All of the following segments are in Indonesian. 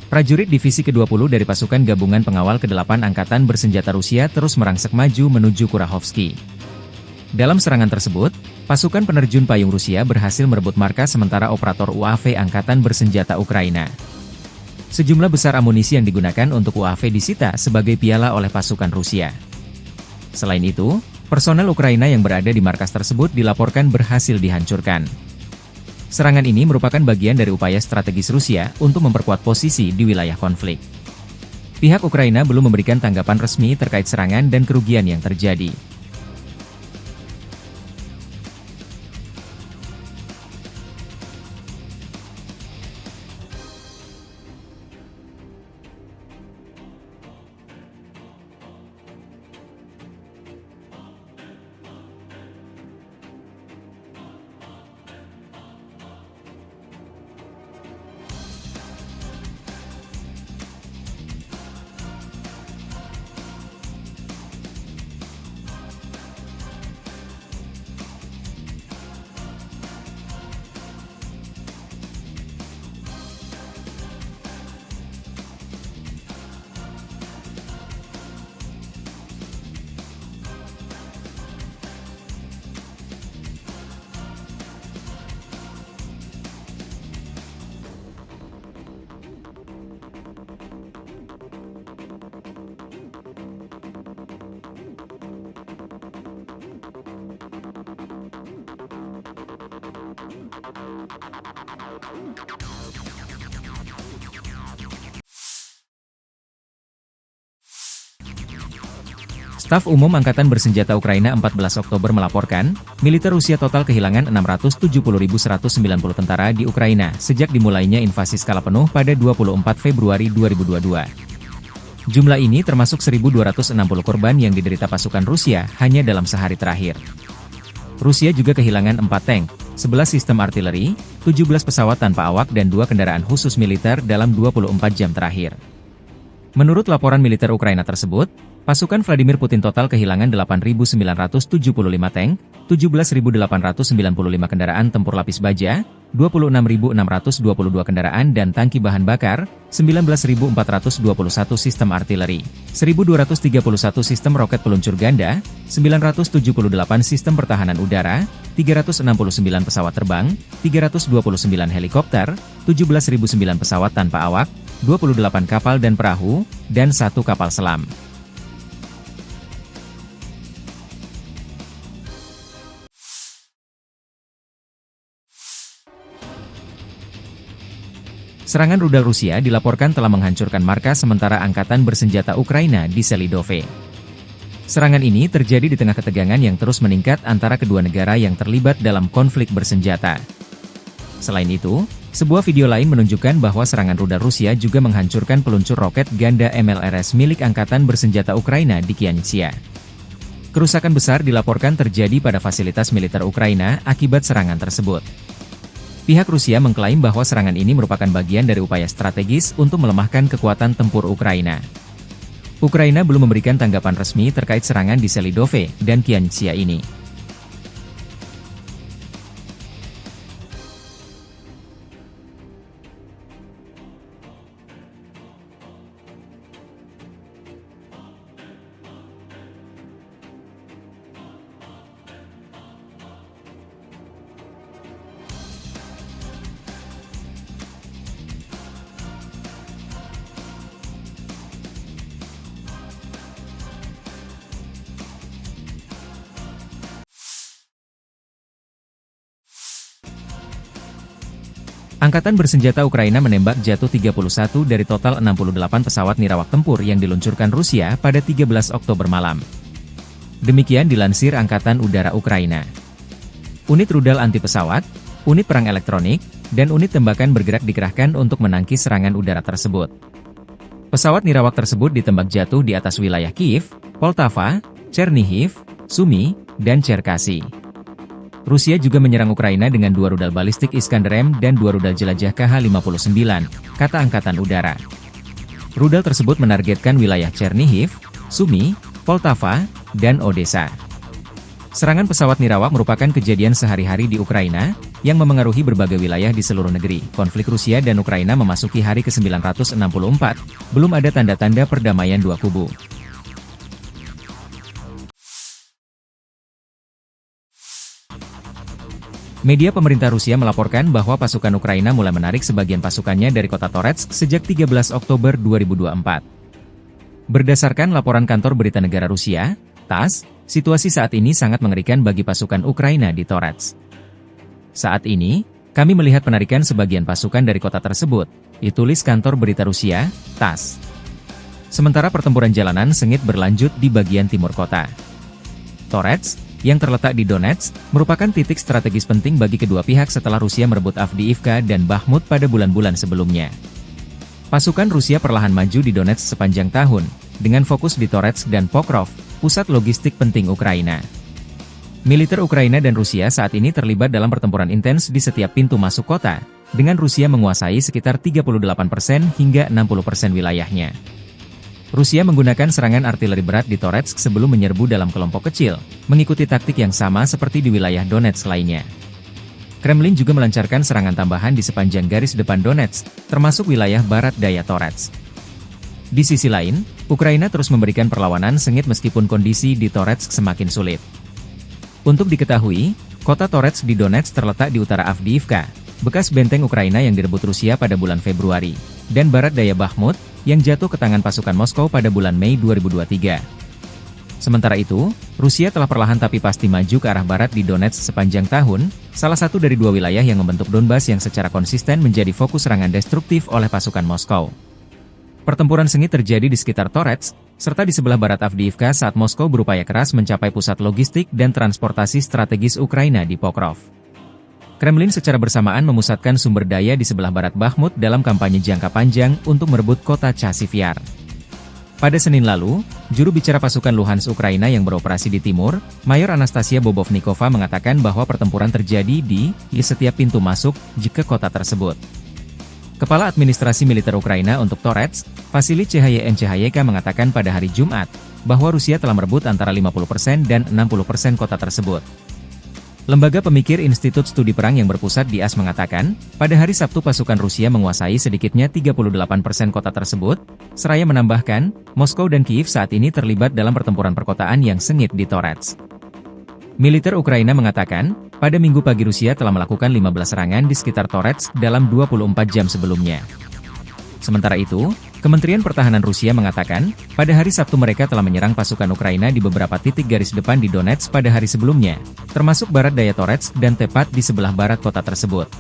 Prajurit Divisi ke-20 dari pasukan gabungan pengawal ke-8 Angkatan Bersenjata Rusia terus merangsek maju menuju Kurachovsky. Dalam serangan tersebut, pasukan penerjun payung Rusia berhasil merebut markas sementara operator UAV Angkatan Bersenjata Ukraina. Sejumlah besar amunisi yang digunakan untuk UAV disita sebagai piala oleh pasukan Rusia. Selain itu, personel Ukraina yang berada di markas tersebut dilaporkan berhasil dihancurkan. Serangan ini merupakan bagian dari upaya strategis Rusia untuk memperkuat posisi di wilayah konflik. Pihak Ukraina belum memberikan tanggapan resmi terkait serangan dan kerugian yang terjadi. Staf Umum Angkatan Bersenjata Ukraina 14 Oktober melaporkan, militer Rusia total kehilangan 670.190 tentara di Ukraina sejak dimulainya invasi skala penuh pada 24 Februari 2022. Jumlah ini termasuk 1.260 korban yang diderita pasukan Rusia hanya dalam sehari terakhir. Rusia juga kehilangan 4 tank, 11 sistem artileri, 17 pesawat tanpa awak dan 2 kendaraan khusus militer dalam 24 jam terakhir. Menurut laporan militer Ukraina tersebut, pasukan Vladimir Putin total kehilangan 8.975 tank, 17.895 kendaraan tempur lapis baja, 26.622 kendaraan dan tangki bahan bakar, 19.421 sistem artileri, 1.231 sistem roket peluncur ganda, 978 sistem pertahanan udara, 369 pesawat terbang, 329 helikopter, 17.009 pesawat tanpa awak, 28 kapal dan perahu, dan 1 kapal selam. Serangan rudal Rusia dilaporkan telah menghancurkan markas sementara Angkatan Bersenjata Ukraina di Selidove. Serangan ini terjadi di tengah ketegangan yang terus meningkat antara kedua negara yang terlibat dalam konflik bersenjata. Selain itu, sebuah video lain menunjukkan bahwa serangan rudal Rusia juga menghancurkan peluncur roket ganda MLRS milik Angkatan Bersenjata Ukraina di Kianitsia. Kerusakan besar dilaporkan terjadi pada fasilitas militer Ukraina akibat serangan tersebut. Pihak Rusia mengklaim bahwa serangan ini merupakan bagian dari upaya strategis untuk melemahkan kekuatan tempur Ukraina. Ukraina belum memberikan tanggapan resmi terkait serangan di Selidove dan Kianitsia ini. Angkatan Bersenjata Ukraina menembak jatuh 31 dari total 68 pesawat nirawak tempur yang diluncurkan Rusia pada 13 Oktober malam. Demikian dilansir Angkatan Udara Ukraina. Unit rudal anti pesawat, unit perang elektronik, dan unit tembakan bergerak dikerahkan untuk menangkis serangan udara tersebut. Pesawat nirawak tersebut ditembak jatuh di atas wilayah Kiev, Poltava, Chernihiv, Sumy, dan Cherkasy. Rusia juga menyerang Ukraina dengan 2 rudal balistik Iskander-M dan 2 rudal jelajah Kh-59, kata Angkatan Udara. Rudal tersebut menargetkan wilayah Chernihiv, Sumy, Poltava, dan Odessa. Serangan pesawat nirawak merupakan kejadian sehari-hari di Ukraina, yang memengaruhi berbagai wilayah di seluruh negeri. Konflik Rusia dan Ukraina memasuki hari ke-964, belum ada tanda-tanda perdamaian dua kubu. Media pemerintah Rusia melaporkan bahwa pasukan Ukraina mulai menarik sebagian pasukannya dari kota Toretsk sejak 13 Oktober 2024. Berdasarkan laporan kantor berita negara Rusia, TASS, situasi saat ini sangat mengerikan bagi pasukan Ukraina di Toretsk. Saat ini, kami melihat penarikan sebagian pasukan dari kota tersebut, ditulis kantor berita Rusia, TASS. Sementara pertempuran jalanan sengit berlanjut di bagian timur kota. Toretsk, yang terletak di Donetsk, merupakan titik strategis penting bagi kedua pihak setelah Rusia merebut Avdiivka dan Bakhmut pada bulan-bulan sebelumnya. Pasukan Rusia perlahan maju di Donetsk sepanjang tahun, dengan fokus di Toretsk dan Pokrov, pusat logistik penting Ukraina. Militer Ukraina dan Rusia saat ini terlibat dalam pertempuran intens di setiap pintu masuk kota, dengan Rusia menguasai sekitar 38% hingga 60% wilayahnya. Rusia menggunakan serangan artileri berat di Toretsk sebelum menyerbu dalam kelompok kecil, mengikuti taktik yang sama seperti di wilayah Donetsk lainnya. Kremlin juga melancarkan serangan tambahan di sepanjang garis depan Donetsk, termasuk wilayah barat daya Toretsk. Di sisi lain, Ukraina terus memberikan perlawanan sengit meskipun kondisi di Toretsk semakin sulit. Untuk diketahui, kota Toretsk di Donetsk terletak di utara Avdiivka, bekas benteng Ukraina yang direbut Rusia pada bulan Februari, dan barat daya Bakhmut, yang jatuh ke tangan pasukan Moskow pada bulan Mei 2023. Sementara itu, Rusia telah perlahan tapi pasti maju ke arah barat di Donetsk sepanjang tahun, salah satu dari dua wilayah yang membentuk Donbas yang secara konsisten menjadi fokus serangan destruktif oleh pasukan Moskow. Pertempuran sengit terjadi di sekitar Toretsk, serta di sebelah barat Avdiivka saat Moskow berupaya keras mencapai pusat logistik dan transportasi strategis Ukraina di Pokrov. Kremlin secara bersamaan memusatkan sumber daya di sebelah barat Bakhmut dalam kampanye jangka panjang untuk merebut kota Chasiv Yar. Pada Senin lalu, juru bicara pasukan Luhansk Ukraina yang beroperasi di timur, Mayor Anastasia Bobovnikova mengatakan bahwa pertempuran terjadi di setiap pintu masuk ke kota tersebut. Kepala Administrasi Militer Ukraina untuk Toretsk, Vasily Chayyenko mengatakan pada hari Jumat, bahwa Rusia telah merebut antara 50% dan 60% kota tersebut. Lembaga pemikir Institut Studi Perang yang berpusat di AS mengatakan, pada hari Sabtu pasukan Rusia menguasai sedikitnya 38% kota tersebut, seraya menambahkan, Moskow dan Kiev saat ini terlibat dalam pertempuran perkotaan yang sengit di Toretsk. Militer Ukraina mengatakan, pada Minggu pagi Rusia telah melakukan 15 serangan di sekitar Toretsk dalam 24 jam sebelumnya. Sementara itu, Kementerian Pertahanan Rusia mengatakan, pada hari Sabtu mereka telah menyerang pasukan Ukraina di beberapa titik garis depan di Donetsk pada hari sebelumnya, termasuk barat daya Toretsk dan tepat di sebelah barat kota tersebut.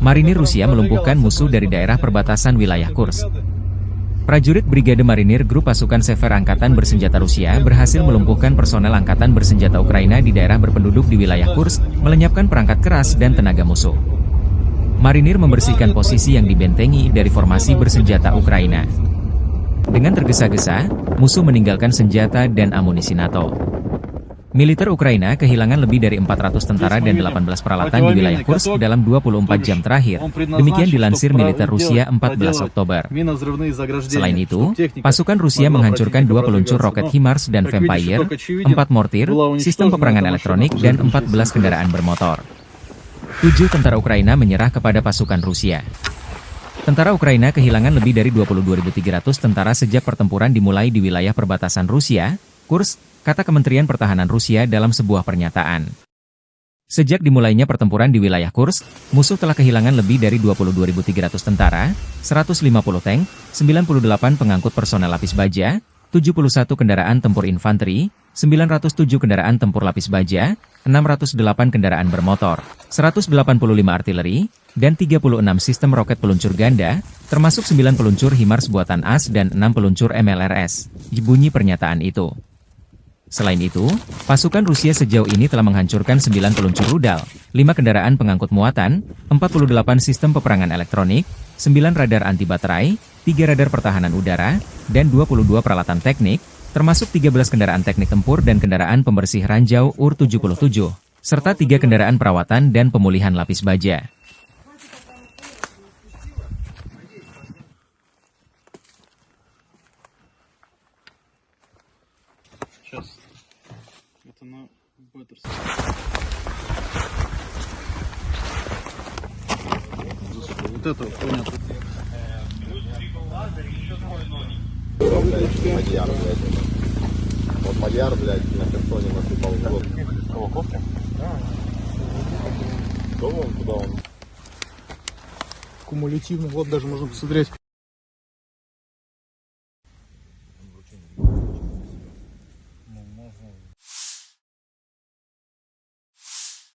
Marinir Rusia melumpuhkan musuh dari daerah perbatasan wilayah Kursk. Prajurit Brigade Marinir Grup Pasukan Sever Angkatan Bersenjata Rusia berhasil melumpuhkan personel Angkatan Bersenjata Ukraina di daerah berpenduduk di wilayah Kursk, melenyapkan perangkat keras dan tenaga musuh. Marinir membersihkan posisi yang dibentengi dari formasi bersenjata Ukraina. Dengan tergesa-gesa, musuh meninggalkan senjata dan amunisi NATO. Militer Ukraina kehilangan lebih dari 400 tentara dan 18 peralatan di wilayah Kursk dalam 24 jam terakhir, demikian dilansir militer Rusia 14 Oktober. Selain itu, pasukan Rusia menghancurkan 2 peluncur roket HIMARS dan Vampire, 4 mortir, sistem peperangan elektronik dan 14 kendaraan bermotor. 7 tentara Ukraina menyerah kepada pasukan Rusia. Tentara Ukraina kehilangan lebih dari 22.300 tentara sejak pertempuran dimulai di wilayah perbatasan Rusia, Kursk, kata Kementerian Pertahanan Rusia dalam sebuah pernyataan. Sejak dimulainya pertempuran di wilayah Kursk, musuh telah kehilangan lebih dari 22.300 tentara, 150 tank, 98 pengangkut personel lapis baja, 71 kendaraan tempur infanteri, 907 kendaraan tempur lapis baja, 608 kendaraan bermotor, 185 artileri, dan 36 sistem roket peluncur ganda, termasuk 9 peluncur HIMARS buatan AS dan 6 peluncur MLRS, bunyi pernyataan itu. Selain itu, pasukan Rusia sejauh ini telah menghancurkan 9 peluncur rudal, 5 kendaraan pengangkut muatan, 48 sistem peperangan elektronik, 9 radar anti baterai, 3 radar pertahanan udara, dan 22 peralatan teknik, termasuk 13 kendaraan teknik tempur dan kendaraan pembersih ranjau UR-77, serta 3 kendaraan perawatan dan pemulihan lapis baja. Сейчас. Это на Беттерс. Вот это понятно. Мадьяр, блядь. Вот Мадьяр, блядь, на Херсоне насыпал год. Кого, кофе? Да. Куда он? Кумулятивно. Вот даже можно посмотреть.